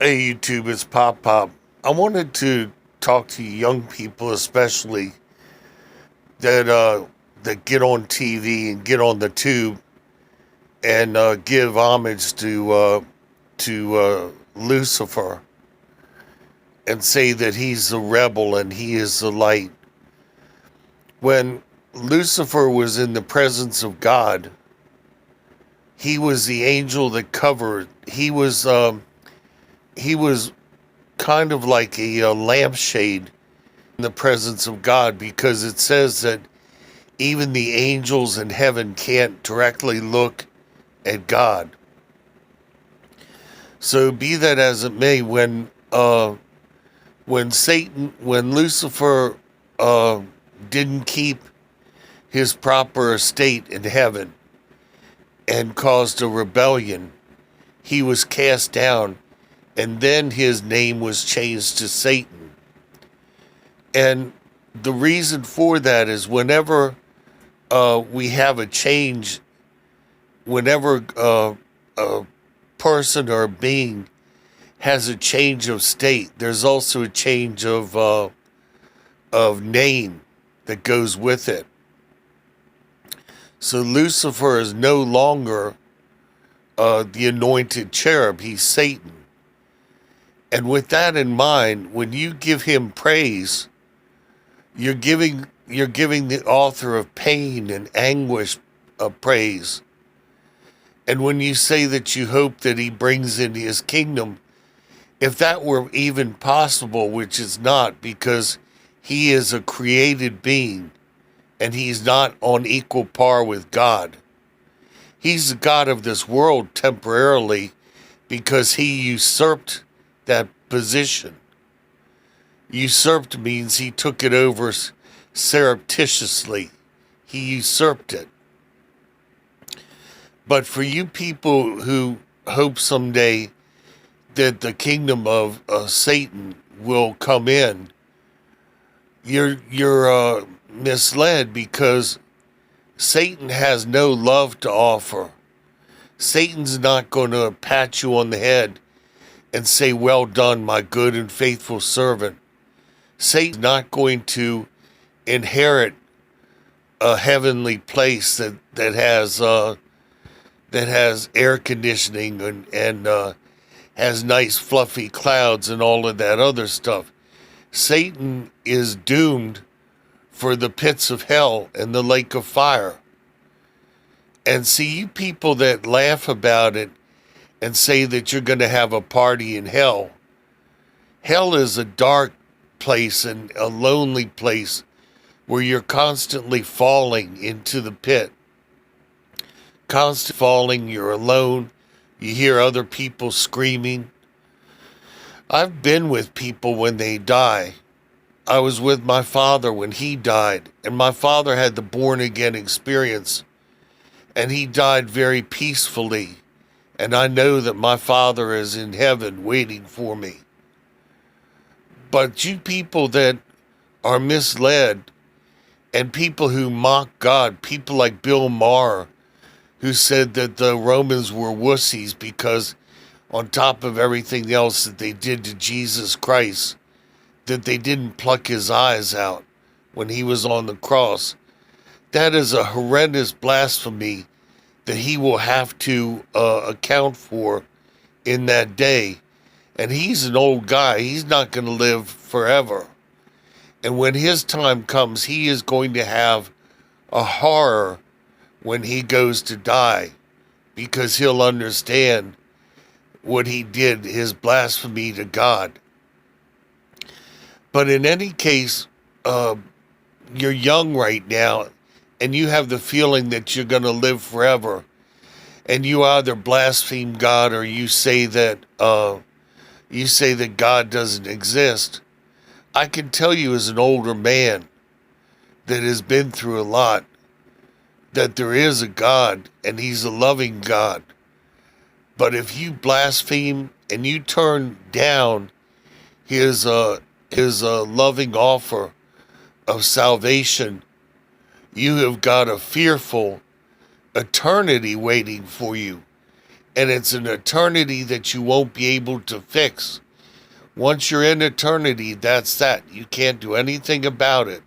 Hey YouTube, it's Pop Pop. I wanted to talk to young people, especially that get on TV and get on the tube and give homage to Lucifer and say that he's the rebel and he is the light. When Lucifer was in the presence of God, he was the angel that covered. He was kind of like a lampshade in the presence of God, because it says that even the angels in heaven can't directly look at God. So be that as it may, when Lucifer uh, didn't keep his proper estate in heaven and caused a rebellion, he was cast down, and then his name was changed to Satan. And the reason for that is we have a change, whenever a person or a being has a change of state, there's also a change of name that goes with it. So Lucifer is no longer the anointed cherub; he's Satan. And with that in mind, when you give him praise, you're giving the author of pain and anguish praise. And when you say that you hope that he brings in his kingdom, if that were even possible, which is not, because he is a created being and he's not on equal par with God. He's the God of this world temporarily because he usurped that position. Usurped means he took it over surreptitiously. He usurped it. But for you people who hope someday that the kingdom of Satan will come in, you're misled, because Satan has no love to offer. Satan's not going to pat you on the head and say, "Well done, my good and faithful servant." Satan's not going to inherit a heavenly place that has air conditioning and has nice fluffy clouds and all of that other stuff. Satan is doomed for the pits of hell and the lake of fire. And see, you people that laugh about it and say that you're going to have a party in hell, hell is a dark place and a lonely place where you're constantly falling into the pit. Constant falling, you're alone, you hear other people screaming. I've been with people when they die. I was with my father when he died, and my father had the born again experience, and he died very peacefully. And I know that my father is in heaven waiting for me. But you people that are misled, and people who mock God, people like Bill Maher, who said that the Romans were wussies because, on top of everything else that they did to Jesus Christ, that they didn't pluck his eyes out when he was on the cross. That is a horrendous blasphemy that he will have to account for in that day. And he's an old guy. He's not going to live forever. And when his time comes, he is going to have a horror when he goes to die, because he'll understand what he did, his blasphemy to God. But in any case, you're young right now, and you have the feeling that you're going to live forever, and you either blaspheme God or you say that God doesn't exist. I can tell you, as an older man that has been through a lot, that there is a God, and he's a loving God. But if you blaspheme and you turn down his loving offer of salvation, you have got a fearful eternity waiting for you. and it's an eternity that you won't be able to fix. Once you're in eternity, that's that. You can't do anything about it.